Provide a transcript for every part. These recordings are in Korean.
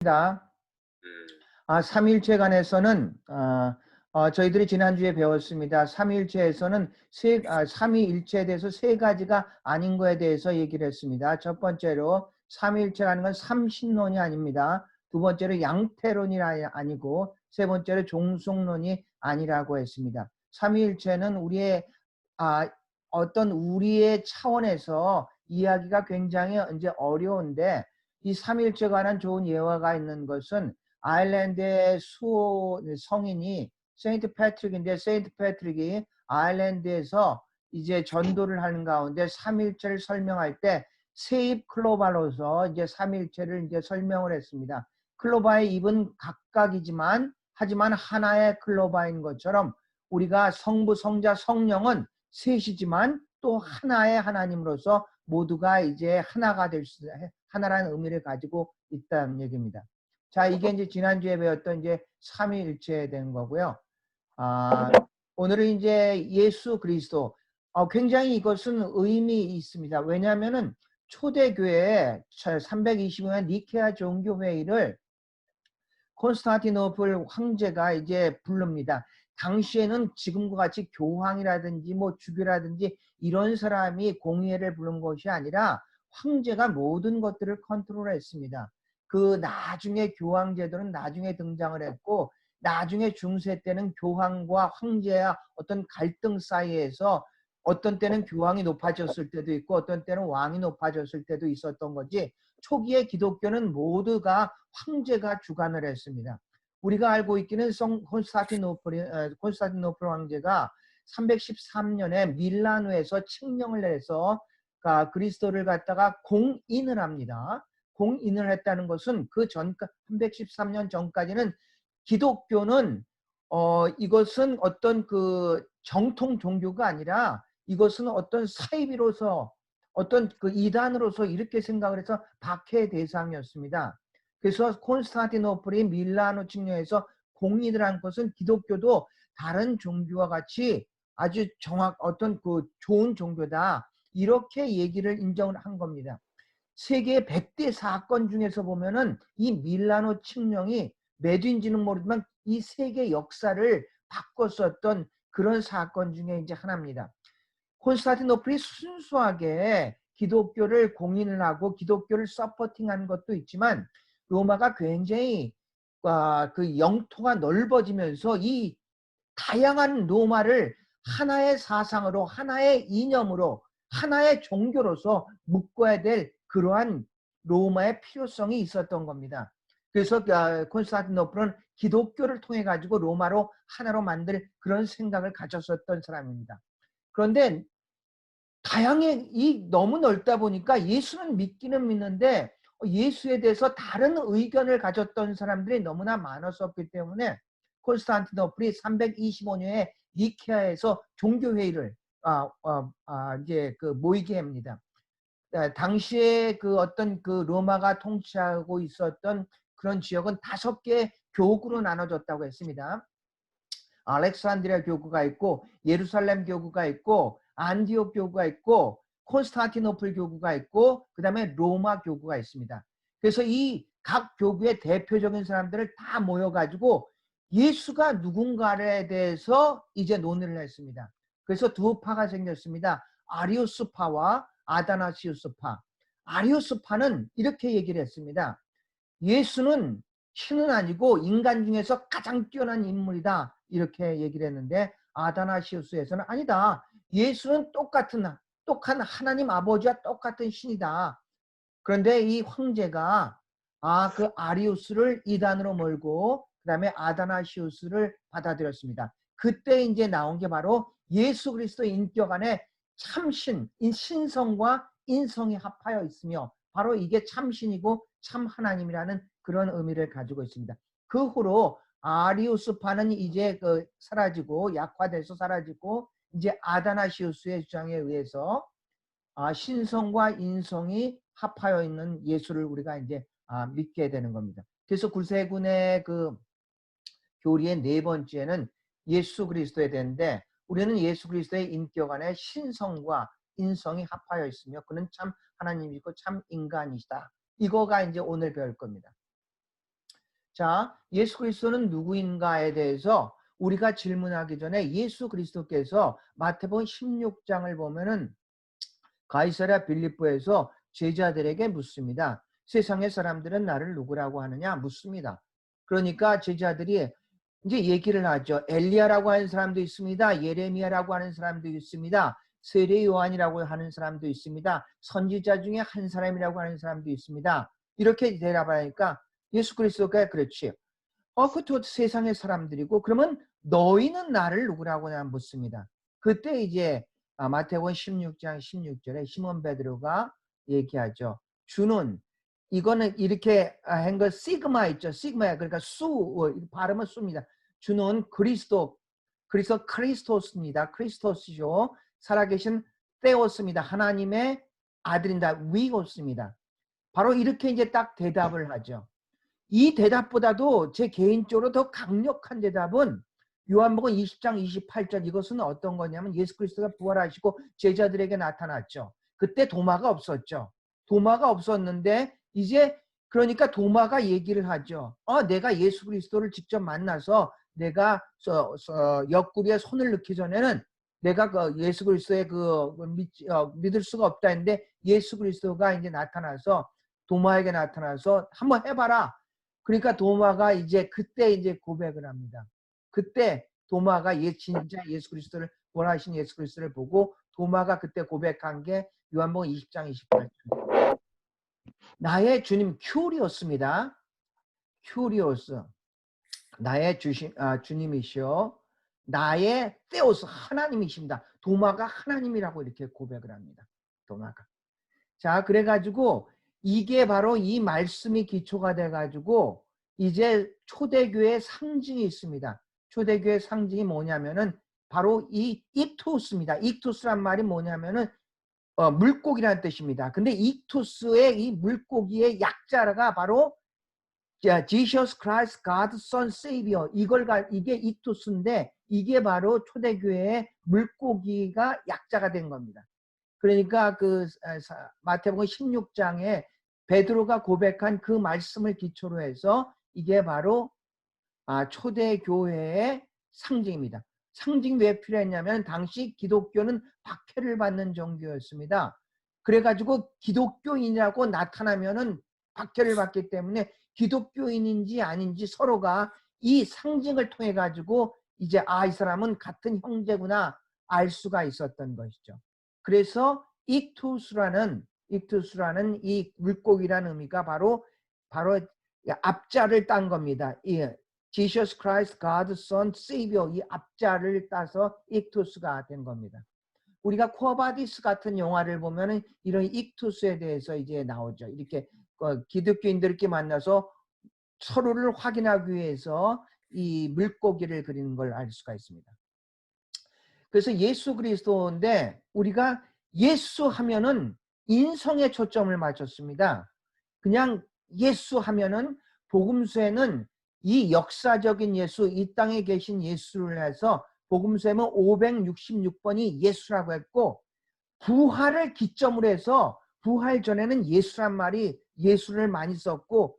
음. 삼위일체 관해서는 저희들이 지난주에 배웠습니다. 삼위일체에서는 삼위일체에 대해서 세 가지가 아닌 거에 대해서 얘기를 했습니다. 첫 번째로 삼위일체라는 건 삼신론이 아닙니다. 두 번째로 양태론이 아니고 세 번째로 종속론이 아니라고 했습니다. 삼위일체는 우리의 차원에서 이야기가 굉장히 이제 어려운데, 이 삼위일체에 관한 좋은 예화가 있는 것은 아일랜드의 성인이 세인트 패트릭인데, 세인트 패트릭이 아일랜드에서 이제 전도를 하는 가운데 삼위일체를 설명할 때 세 잎 클로바로서 이제 삼위일체를 이제 설명을 했습니다. 클로바의 잎은 각각이지만 하지만 하나의 클로바인 것처럼 우리가 성부, 성자, 성령은 셋이지만 또 하나의 하나님으로서 모두가 이제 하나가 될 수, 하나라는 의미를 가지고 있다는 얘기입니다. 자, 이게 이제 지난주에 배웠던 이제 삼위일체에 대한 거고요. 오늘은 이제 예수 그리스도. 굉장히 이것은 의미 있습니다. 왜냐하면은 초대교회 325년 니케아 종교회의를 콘스탄티노플 황제가 이제 부릅니다. 당시에는 지금과 같이 교황이라든지 뭐 주교라든지 이런 사람이 공의회를 부른 것이 아니라 황제가 모든 것들을 컨트롤했습니다. 그 나중에 교황 제도는 나중에 등장을 했고, 나중에 중세 때는 교황과 황제와 어떤 갈등 사이에서 어떤 때는 교황이 높아졌을 때도 있고 어떤 때는 왕이 높아졌을 때도 있었던 거지, 초기의 기독교는 모두가 황제가 주관을 했습니다. 우리가 알고 있기는 콘스탄티노플 황제가 313년에 밀라노에서 칙령을 내서 그리스도를 갖다가 공인을 합니다. 공인을 했다는 것은 그 전 313년 전까지는 기독교는 이것은 어떤 그 정통 종교가 아니라 이것은 어떤 사이비로서 어떤 그 이단으로서 이렇게 생각을 해서 박해의 대상이었습니다. 그래서 콘스탄티노플이 밀라노 칙령에서 공인을 한 것은 기독교도 다른 종교와 같이 아주 어떤 그 좋은 종교다, 이렇게 얘기를 인정을 한 겁니다. 세계 100대 사건 중에서 보면은 이 밀라노 칙령이 매주인지는 모르지만 이 세계 역사를 바꿨었던 그런 사건 중에 이제 하나입니다. 콘스탄티노플이 순수하게 기독교를 공인을 하고 기독교를 서포팅한 것도 있지만, 로마가 굉장히 그 영토가 넓어지면서 이 다양한 로마를 하나의 사상으로, 하나의 이념으로, 하나의 종교로서 묶어야 될 그러한 로마의 필요성이 있었던 겁니다. 그래서 콘스탄티노플은 기독교를 통해 가지고 로마로 하나로 만들 그런 생각을 가졌었던 사람입니다. 그런데 너무 넓다 보니까 예수는 믿기는 믿는데 예수에 대해서 다른 의견을 가졌던 사람들이 너무나 많았었기 때문에 콘스탄티노플이 325년에 니케아에서 종교회의를 이제 모이게 합니다. 당시에 그 어떤 그 로마가 통치하고 있었던 그런 지역은 5개 교구로 나눠졌다고 했습니다. 알렉산드리아 교구가 있고, 예루살렘 교구가 있고, 안디옥 교구가 있고, 콘스탄티노플 교구가 있고, 그 다음에 로마 교구가 있습니다. 그래서 이 각 교구의 대표적인 사람들을 다 모여가지고 예수가 누군가에 대해서 이제 논의를 했습니다. 그래서 두 파가 생겼습니다. 아리우스파와 아다나시우스파. 아리우스파는 이렇게 얘기를 했습니다. 예수는 신은 아니고 인간 중에서 가장 뛰어난 인물이다, 이렇게 얘기를 했는데, 아다나시우스에서는 아니다, 예수는 똑같은 하나님 아버지와 똑같은 신이다. 그런데 이 황제가 그 아리우스를 이단으로 몰고 그 다음에 아다나시우스를 받아들였습니다. 그때 이제 나온 게 바로 예수 그리스도 인격 안에 참신, 신성과 인성이 합하여 있으며 바로 이게 참신이고 참 하나님이라는 그런 의미를 가지고 있습니다. 그 후로 아리우스파는 이제 사라지고 약화돼서 사라지고, 이제 아다나시우스의 주장에 의해서 신성과 인성이 합하여 있는 예수를 우리가 이제 믿게 되는 겁니다. 그래서 구세군의 그 교리의 4번째는 예수 그리스도에 대한데, 우리는 예수 그리스도의 인격 안에 신성과 인성이 합하여 있으며 그는 참 하나님이고 참 인간이시다. 이거가 이제 오늘 배울 겁니다. 자, 예수 그리스도는 누구인가에 대해서 우리가 질문하기 전에 예수 그리스도께서 마태복음 16장을 보면은 가이사랴 빌립보에서 제자들에게 묻습니다. 세상의 사람들은 나를 누구라고 하느냐 묻습니다. 그러니까 제자들이 이제 얘기를 하죠. 엘리야라고 하는 사람도 있습니다. 예레미야라고 하는 사람도 있습니다. 세례 요한이라고 하는 사람도 있습니다. 선지자 중에 한 사람이라고 하는 사람도 있습니다. 이렇게 대답하니까 예수 그리스도가 그렇지. 그것도 세상의 사람들이고 그러면 너희는 나를 누구라고 묻습니다. 그때 이제 마태복음 16장 16절에 시몬 베드로가 얘기하죠. 주는 이거는 이렇게 한 거 시그마 있죠. 시그마야. 그러니까 발음은 수입니다. 주는 그래서 크리스토스입니다. 크리스토스죠. 살아계신 테오스입니다. 하나님의 아들입니다. 위고스입니다. 바로 이렇게 이제 딱 대답을 하죠. 이 대답보다도 제 개인적으로 더 강력한 대답은 요한복음 20장 28절 이것은 어떤 거냐면 예수 그리스도가 부활하시고 제자들에게 나타났죠. 그때 도마가 없었죠. 도마가 없었는데 이제 그러니까 도마가 얘기를 하죠. 내가 예수 그리스도를 직접 만나서 내가 옆구리에 손을 넣기 전에는 내가 그 예수 그리스도의 믿을 수가 없다 했는데 예수 그리스도가 이제 나타나서 도마에게 나타나서 한번 해봐라. 그러니까 도마가 이제 그때 이제 고백을 합니다. 그때 도마가 진짜 예수 그리스도를 원하신 예수 그리스도를 보고 도마가 그때 고백한 게 요한복음 20장 28절. 나의 주님 큐리오스입니다. 큐리오스. 나의 주님이시오. 나의 테오스 하나님이십니다. 도마가 하나님이라고 이렇게 고백을 합니다. 도마가. 자, 그래가지고 이게 바로 이 말씀이 기초가 돼가지고 이제 초대교회의 상징이 있습니다. 초대교회의 상징이 뭐냐면은 바로 이 익투스입니다. 익투스란 말이 뭐냐면은 물고기라는 뜻입니다. 근데 익투스의 이 물고기의 약자가 바로 Jesus Christ, God's Son, Savior. 이게 익투스인데 이게 바로 초대교회의 물고기가 약자가 된 겁니다. 그러니까 마태복음 16장에 베드로가 고백한 그 말씀을 기초로 해서 이게 바로 초대교회의 상징입니다. 상징이 왜 필요했냐면 당시 기독교는 박해를 받는 종교였습니다. 그래가지고 기독교인이라고 나타나면은 박해를 받기 때문에 기독교인인지 아닌지 서로가 이 상징을 통해 가지고 이제 이 사람은 같은 형제구나 알 수가 있었던 것이죠. 그래서 익투스라는 이 물고기라는 의미가 바로 앞자를 딴 겁니다. Jesus Christ, God's Son, Savior 이 앞자를 따서 익투스가 된 겁니다. 우리가 코어바디스 같은 영화를 보면은 이런 익투스에 대해서 이제 나오죠. 이렇게 기독교인들끼리 만나서 서로를 확인하기 위해서 이 물고기를 그리는 걸 알 수가 있습니다. 그래서 예수 그리스도인데 우리가 예수 하면은 인성에 초점을 맞췄습니다. 그냥 예수 하면은 복음서에는 이 역사적인 예수, 이 땅에 계신 예수를 해서 복음서에는 566번이 예수라고 했고 부활을 기점으로 해서 부활 전에는 예수란 말이 예수를 많이 썼고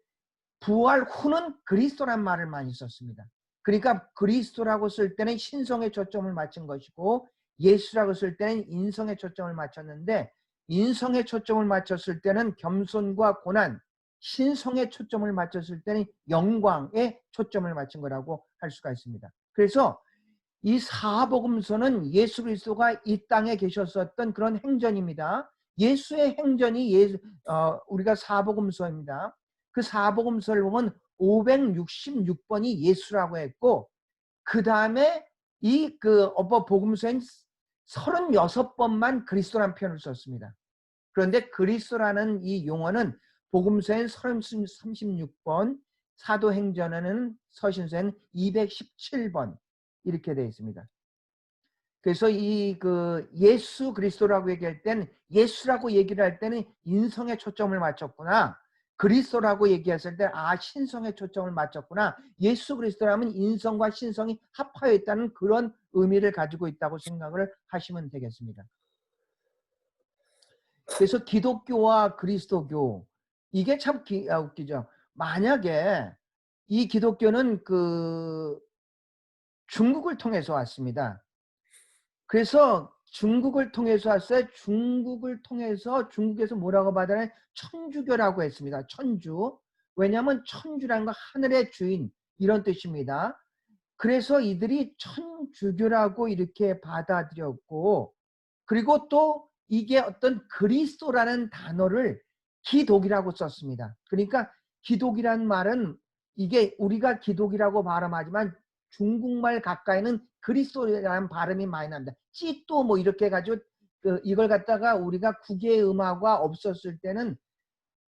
부활 후는 그리스도란 말을 많이 썼습니다. 그러니까 그리스도라고 쓸 때는 신성에 초점을 맞춘 것이고 예수라고 쓸 때는 인성에 초점을 맞췄는데 인성에 초점을 맞췄을 때는 겸손과 고난, 신성에 초점을 맞췄을 때는 영광에 초점을 맞춘 거라고 할 수가 있습니다. 그래서 이 사복음서는 예수 그리스도가 이 땅에 계셨었던 그런 행전입니다. 예수의 행전이 우리가 사복음서입니다. 그 사복음서를 보면 566번이 예수라고 했고 그 다음에 복음서엔 36번만 그리스도라는 표현을 썼습니다. 그런데 그리스도라는 이 용어는 복음서엔 36번, 사도행전에는 서신서엔 217번 이렇게 되어 있습니다. 그래서 예수 그리스도라고 얘기할 때는 예수라고 얘기를 할 때는 인성에 초점을 맞췄구나. 그리스도라고 얘기했을 때 신성에 초점을 맞췄구나. 예수 그리스도라면 인성과 신성이 합하여 있다는 그런 의미를 가지고 있다고 생각을 하시면 되겠습니다. 그래서 기독교와 그리스도교 이게 참 웃기죠. 만약에 이 기독교는 중국을 통해서 왔습니다. 그래서 중국을 통해서 왔어요. 중국을 통해서 중국에서 뭐라고 받아요? 천주교라고 했습니다. 천주. 왜냐하면 천주라는 건 하늘의 주인 이런 뜻입니다. 그래서 이들이 천주교라고 이렇게 받아들였고, 그리고 또 이게 어떤 그리스도라는 단어를 기독이라고 썼습니다. 그러니까 기독이라는 말은 이게 우리가 기독이라고 발음하지만 중국말 가까이는 그리스도라는 발음이 많이 납니다. 찌또 뭐 이렇게 해가지고 이걸 갖다가 우리가 국외음화가 없었을 때는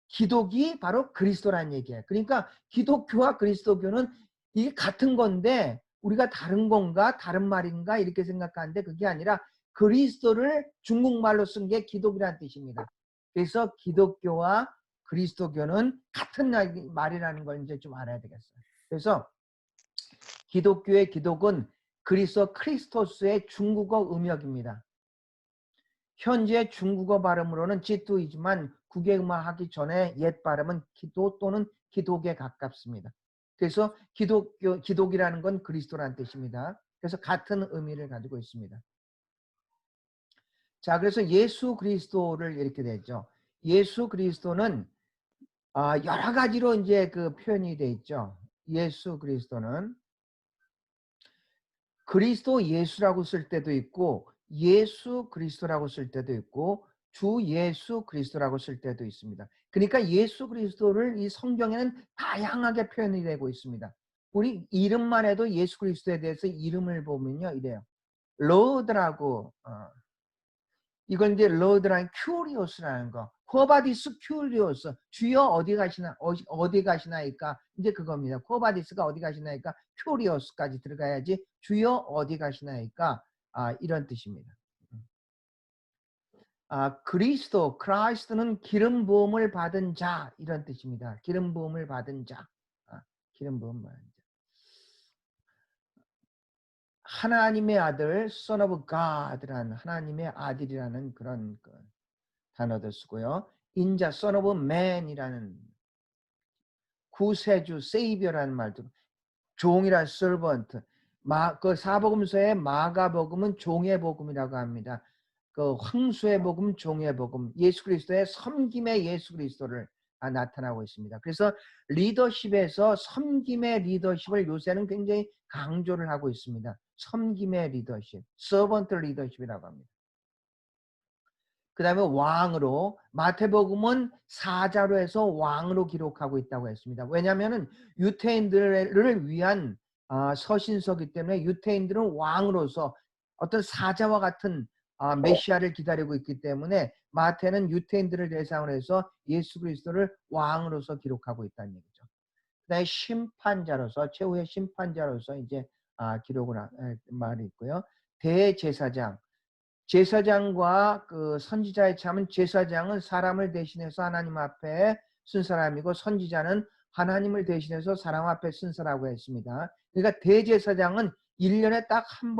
기독이 바로 그리스도라는 얘기예요. 그러니까 기독교와 그리스도교는 이게 같은 건데 우리가 다른 건가 다른 말인가 이렇게 생각하는데 그게 아니라 그리스도를 중국말로 쓴 게 기독이라는 뜻입니다. 그래서 기독교와 그리스도교는 같은 말이라는 걸 이제 좀 알아야 되겠어요. 그래서 기독교의 기독은 크리스토스의 중국어 음역입니다. 현재 중국어 발음으로는 지뚜이지만 국외음화하기 전에 옛 발음은 기도 또는 기독에 가깝습니다. 그래서 기독이라는 건 그리스도라는 뜻입니다. 그래서 같은 의미를 가지고 있습니다. 자, 그래서 예수 그리스도를 이렇게 되죠. 예수 그리스도는 여러 가지로 이제 표현이 돼 있죠. 예수 그리스도는 그리스도 예수라고 쓸 때도 있고 예수 그리스도라고 쓸 때도 있고 주 예수 그리스도라고 쓸 때도 있습니다. 그러니까 예수 그리스도를 이 성경에는 다양하게 표현이 되고 있습니다. 우리 이름만 해도 예수 그리스도에 대해서 이름을 보면요 이래요. 로드라고 이건 이제 로드라는 큐리오스라는 거. 코바디스 큐리오스. 주여 어디 가시나 어디 가시나이까 이제 그겁니다. 코바디스가 어디 가시나이까 큐리오스까지 들어가야지 주여 어디 가시나이까 이런 뜻입니다. 그리스도 크라이스트는 기름 부음을 받은 자 이런 뜻입니다. 기름 부음을 받은 자. 기름 부음 받은 자. 하나님의 아들 Son of God라는 하나님의 아들이라는 그런 단어도 쓰고요. 인자 Son of Man이라는 구세주 Savior라는 말도 종이란 servant 그 사복음서의 마가복음은 종의 복음이라고 합니다. 그 황수의 복음, 종의 복음, 예수 그리스도의 섬김의 예수 그리스도를 나타나고 있습니다. 그래서 리더십에서 섬김의 리더십을 요새는 굉장히 강조를 하고 있습니다. 섬김의 리더십, 서번트 리더십이라고 합니다. 그 다음에 왕으로 마태복음은 사자로 해서 왕으로 기록하고 있다고 했습니다. 왜냐하면 유태인들을 위한 서신서기 때문에 유태인들은 왕으로서 어떤 사자와 같은 메시아를 기다리고 있기 때문에 마태는 유태인들을 대상으로 해서 예수 그리스도를 왕으로서 기록하고 있다는 얘기죠. 그다음에 심판자로서 최후의 심판자로서 이제 기록을 말이 있고요. 대제사장 제사장과 선지자의 차이는 제사장은 사람을 대신해서 하나님 앞에 쓴 사람이고 선지자는 하나님을 대신해서 사람 앞에 쓴 사람이라고 했습니다. 그러니까 대제사장은 1년에 딱 한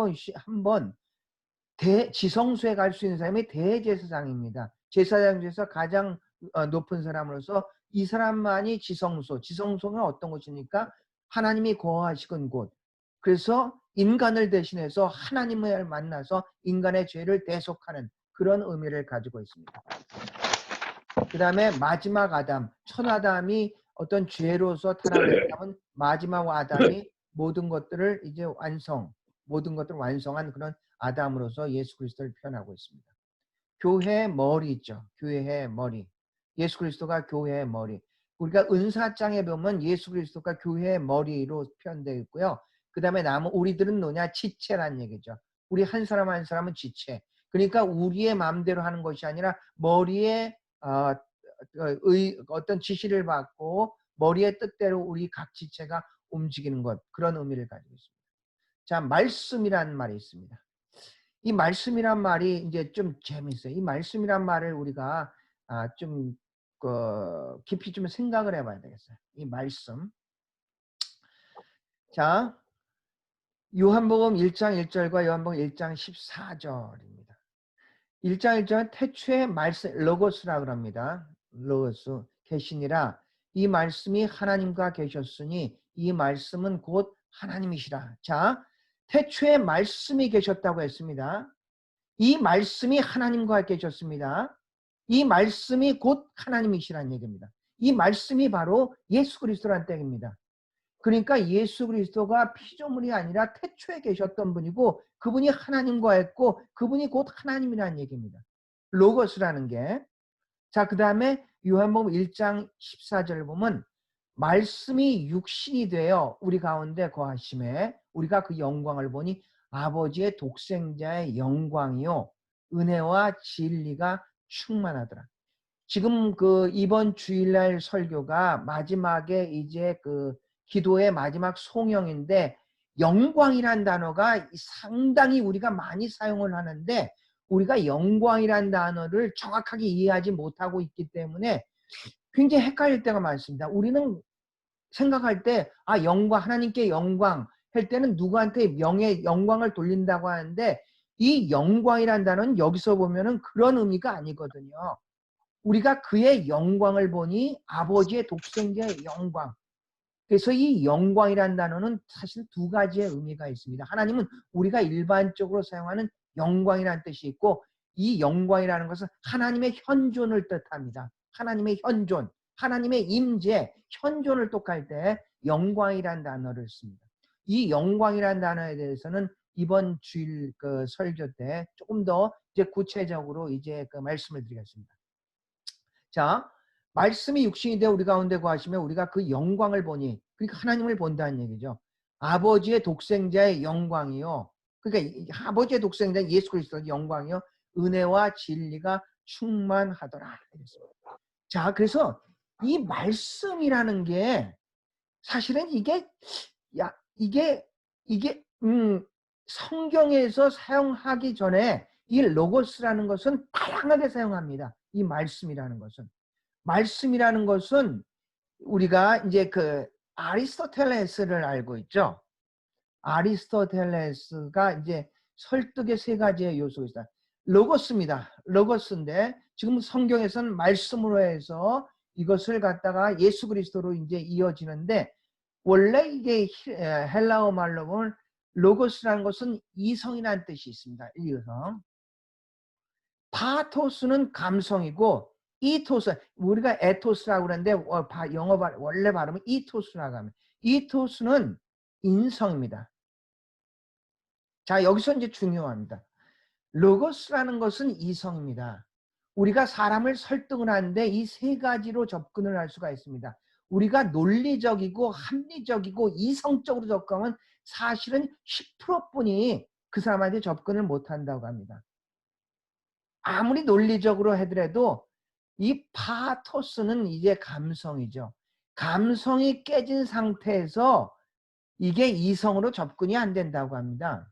번 지성소에 갈 수 있는 사람이 대제사장입니다. 제사장 중에서 가장 높은 사람으로서 이 사람만이 지성소는 어떤 곳입니까? 하나님이 거하시는 곳. 그래서 인간을 대신해서 하나님을 만나서 인간의 죄를 대속하는 그런 의미를 가지고 있습니다. 그 다음에 마지막 아담, 첫 아담이 어떤 죄로서 타락했다면 마지막 아담이 모든 것들을 이제 모든 것들을 완성한 그런 아담으로서 예수 그리스도를 표현하고 있습니다. 교회의 머리죠. 교회의 머리. 예수 그리스도가 교회의 머리. 우리가 은사장에 보면 예수 그리스도가 교회의 머리로 표현되어 있고요. 그 다음에 우리들은 뭐냐? 지체란 얘기죠. 우리 한 사람 한 사람은 지체. 그러니까 우리의 마음대로 하는 것이 아니라 머리에 어떤 지시를 받고 머리의 뜻대로 우리 각 지체가 움직이는 것. 그런 의미를 가지고 있습니다. 자, 말씀이라는 말이 있습니다. 이 말씀이란 말이 이제 좀 재밌어요. 이 말씀이란 말을 우리가 좀 깊이 좀 생각을 해봐야 되겠어요. 이 말씀. 자, 요한복음 1장 1절과 요한복음 1장 14절입니다. 1장 1절은 태초에 말씀, 로고스라고 합니다. 로고스, 계시니라. 이 말씀이 하나님과 계셨으니 이 말씀은 곧 하나님이시라. 자, 태초에 말씀이 계셨다고 했습니다. 이 말씀이 하나님과 계셨습니다. 이 말씀이 곧 하나님이시라는 얘기입니다. 이 말씀이 바로 예수 그리스도라는 뜻입니다. 그러니까 예수 그리스도가 피조물이 아니라 태초에 계셨던 분이고 그분이 하나님과 했고 그분이 곧 하나님이라는 얘기입니다. 로고스라는 게. 자, 그 다음에 요한복음 1장 14절을 보면 말씀이 육신이 되어 우리 가운데 거하심에 우리가 그 영광을 보니 아버지의 독생자의 영광이요 은혜와 진리가 충만하더라. 지금 그 이번 주일날 설교가 마지막에 이제 그 기도의 마지막 송영인데 영광이란 단어가 상당히 우리가 많이 사용을 하는데 우리가 영광이란 단어를 정확하게 이해하지 못하고 있기 때문에 굉장히 헷갈릴 때가 많습니다. 우리는 생각할 때 영광, 하나님께 영광 할 때는 누구한테 명예, 영광을 돌린다고 하는데 이 영광이란 단어는 여기서 보면은 그런 의미가 아니거든요. 우리가 그의 영광을 보니 아버지의 독생자의 영광. 그래서 이 영광이란 단어는 사실 두 가지의 의미가 있습니다. 하나님은 우리가 일반적으로 사용하는 영광이라는 뜻이 있고 이 영광이라는 것은 하나님의 현존을 뜻합니다. 하나님의 현존, 하나님의 임재, 현존을 뜻할 때 영광이란 단어를 씁니다. 이 영광이란 단어에 대해서는 이번 주일 그 설교 때 조금 더 이제 구체적으로 이제 그 말씀을 드리겠습니다. 자, 말씀이 육신이 되어 우리 가운데 거하시면 우리가 그 영광을 보니, 그러니까 하나님을 본다는 얘기죠. 아버지의 독생자의 영광이요. 그러니까 아버지의 독생자 예수 그리스도의 영광이요. 은혜와 진리가 충만하더라. 자, 그래서 이 말씀이라는 게 사실은 이게 성경에서 사용하기 전에 이 로고스라는 것은 다양하게 사용합니다. 이 말씀이라는 것은. 말씀이라는 것은 우리가 이제 그 아리스토텔레스를 알고 있죠. 아리스토텔레스가 이제 설득의 세 가지의 요소가 있다. 로고스입니다. 로고스인데 지금 성경에서는 말씀으로 해서 이것을 갖다가 예수 그리스도로 이제 이어지는데 원래 이게 헬라어 말로 보면 로고스라는 것은 이성이라는 뜻이 있습니다. 이성. 파토스는 감성이고 이토스, 우리가 에토스라고 그러는데 영어 원래 발음은 이토스라고 합니다. 이토스는 인성입니다. 자, 여기서 이제 중요합니다. 로고스라는 것은 이성입니다. 우리가 사람을 설득을 하는데 이 세 가지로 접근을 할 수가 있습니다. 우리가 논리적이고 합리적이고 이성적으로 접근하면 사실은 10%뿐이 그 사람한테 접근을 못한다고 합니다. 아무리 논리적으로 하더라도 이 파토스는 이제 감성이죠. 감성이 깨진 상태에서 이게 이성으로 접근이 안 된다고 합니다.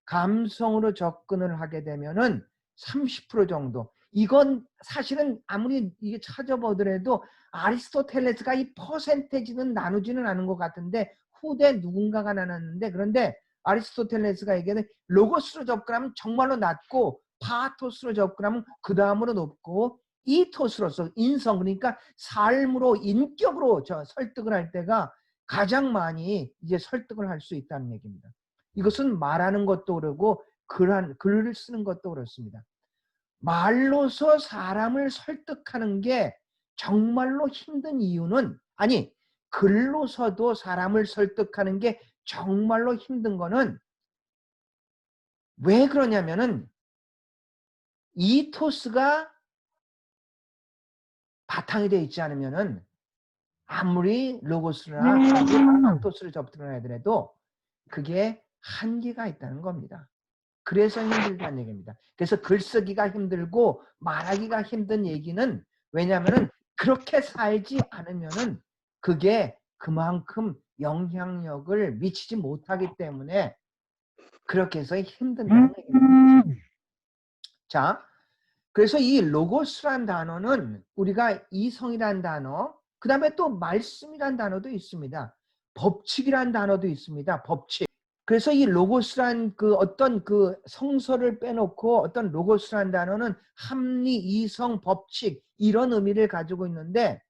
감성으로 접근을 하게 되면은 30% 정도. 이건 사실은 아무리 이게 찾아보더라도 아리스토텔레스가 이 퍼센테이지는 나누지는 않은 것 같은데 후대 누군가가 나눴는데 그런데 아리스토텔레스가 얘기하는 로고스로 접근하면 정말로 낮고 파토스로 접근하면 그 다음으로 높고 이토스로서 인성 그러니까 삶으로 인격으로 설득을 할 때가 가장 많이 이제 설득을 할 수 있다는 얘기입니다. 이것은 말하는 것도 그러고 글을 쓰는 것도 그렇습니다. 말로서 사람을 설득하는 게 정말로 힘든 이유는 글로서도 사람을 설득하는 게 정말로 힘든 거는 왜 그러냐면은 이토스가 바탕이 되어 있지 않으면은 아무리 로고스나 파토스를 접근을 하더라도 그게 한계가 있다는 겁니다. 그래서 힘들다는 얘기입니다. 그래서 글쓰기가 힘들고 말하기가 힘든 얘기는 왜냐하면은 그렇게 살지 않으면은 그게 그만큼 영향력을 미치지 못하기 때문에 그렇게 해서 힘든다는 얘기입니다. 자, 그래서 이 로고스란 단어는 우리가 이성이란 단어, 그 다음에 또 말씀이란 단어도 있습니다. 법칙이란 단어도 있습니다. 법칙. 그래서 이 로고스란 그 어떤 그 성서를 빼놓고 어떤 로고스란 단어는 합리, 이성, 법칙 이런 의미를 가지고 있는데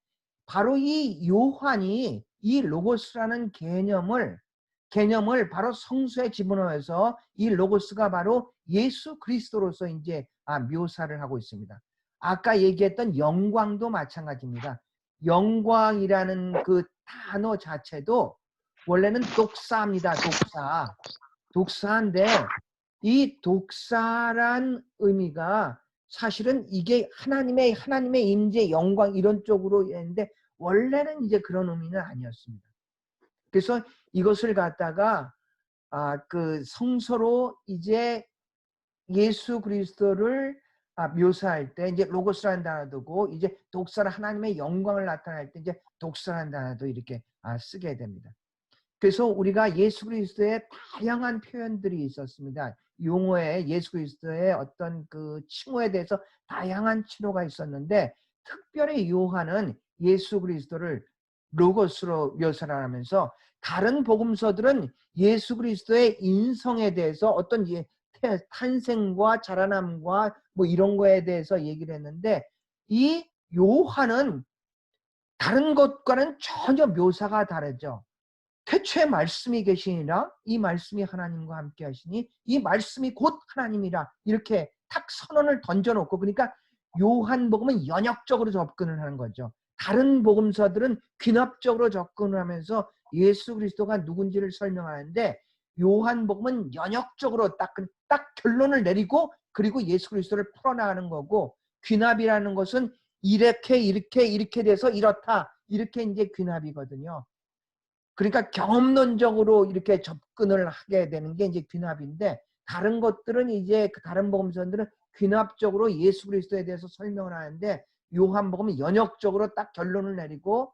바로 이 요한이 이 로고스라는 개념을 바로 성수에 집어넣어서 이 로고스가 바로 예수 그리스도로서 이제 묘사를 하고 있습니다. 아까 얘기했던 영광도 마찬가지입니다. 영광이라는 그 단어 자체도 원래는 독사입니다. 독사인데 이 독사란 의미가 사실은 이게 하나님의 임재, 영광 이런 쪽으로 했는데 원래는 이제 그런 의미는 아니었습니다. 그래서 이것을 갖다가 그 성서로 이제 예수 그리스도를 묘사할 때 이제 로고스라는 단어도고 이제 독사라 하나님의 영광을 나타낼 때 이제 독사라는 단어도 이렇게 쓰게 됩니다. 그래서 우리가 예수 그리스도의 다양한 표현들이 있었습니다. 용어에 예수 그리스도의 어떤 그 칭호에 대해서 다양한 칭호가 있었는데 특별히 요한은 예수 그리스도를 로고스로 묘사를 하면서 다른 복음서들은 예수 그리스도의 인성에 대해서 어떤 탄생과 자라남과 뭐 이런 거에 대해서 얘기를 했는데 이 요한은 다른 것과는 전혀 묘사가 다르죠. 태초에 말씀이 계시니라 이 말씀이 하나님과 함께 하시니 이 말씀이 곧 하나님이라 이렇게 탁 선언을 던져놓고 그러니까 요한복음은 연역적으로 접근을 하는 거죠. 다른 복음서들은 귀납적으로 접근을 하면서 예수 그리스도가 누군지를 설명하는데 요한복음은 연역적으로 딱 결론을 내리고 그리고 예수 그리스도를 풀어나가는 거고 귀납이라는 것은 이렇게 돼서 이렇다 이렇게 이제 귀납이거든요. 그러니까 경험론적으로 이렇게 접근을 하게 되는 게 이제 귀납인데 다른 것들은 이제 다른 복음서들은 귀납적으로 예수 그리스도에 대해서 설명을 하는데 요한복음은 연역적으로 딱 결론을 내리고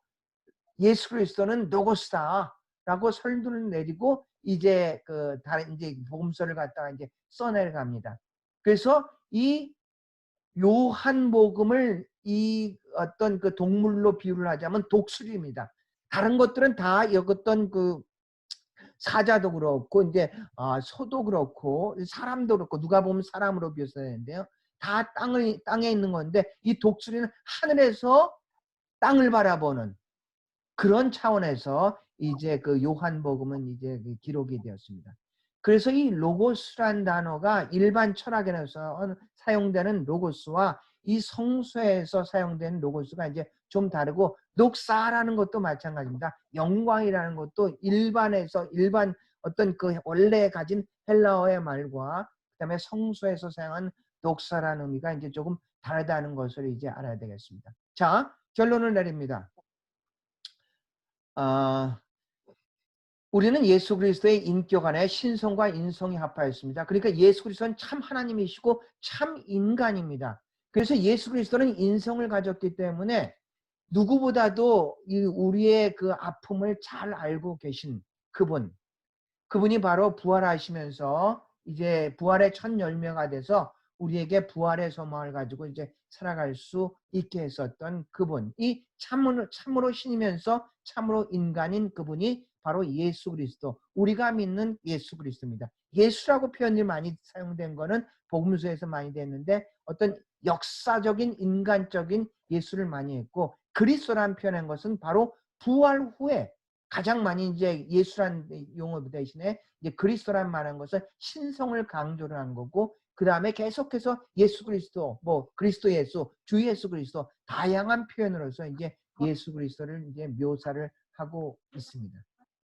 예수 그리스도는 로고스다라고 설문을 내리고 이제 그 다른 이제 복음서를 갖다가 이제 써내려갑니다. 그래서 이 요한복음을 이 어떤 그 동물로 비유를 하자면 독수리입니다. 다른 것들은 다 어떤 그 사자도 그렇고 이제 소도 그렇고 사람도 그렇고 누가 보면 사람으로 묘사되는데요. 다 땅에 있는 건데 이 독수리는 하늘에서 땅을 바라보는 그런 차원에서 이제 그 요한복음은 이제 기록이 되었습니다. 그래서 이 로고스란 단어가 일반 철학에서 사용되는 로고스와 이 성서에서 사용되는 로고스가 이제 좀 다르고 녹사라는 것도 마찬가지입니다. 영광이라는 것도 일반 어떤 그 원래 가진 헬라어의 말과 그다음에 성서에서 사용한 녹사라는 의미가 이제 조금 다르다는 것을 이제 알아야 되겠습니다. 자, 결론을 내립니다. 우리는 예수 그리스도의 인격 안에 신성과 인성이 합하였습니다. 그러니까 예수 그리스도는 참 하나님이시고 참 인간입니다. 그래서 예수 그리스도는 인성을 가졌기 때문에 누구보다도 우리의 그 아픔을 잘 알고 계신 그분이 바로 부활하시면서 이제 부활의 첫 열매가 돼서 우리에게 부활의 소망을 가지고 이제 살아갈 수 있게 했었던 그분이 참으로 신이면서 참으로 인간인 그분이 바로 예수 그리스도, 우리가 믿는 예수 그리스도입니다. 예수라고 표현이 많이 사용된 거는 복음서에서 많이 됐는데 어떤 역사적인 인간적인 예수를 많이 했고 그리스도라는 표현한 것은 바로 부활 후에 가장 많이 이제 예수란 용어 대신에 이제 그리스도란 말한 것은 신성을 강조를 한 거고 그 다음에 계속해서 예수 그리스도, 뭐 그리스도 예수, 주 예수 그리스도 다양한 표현으로서 이제 예수 그리스도를 이제 묘사를 하고 있습니다.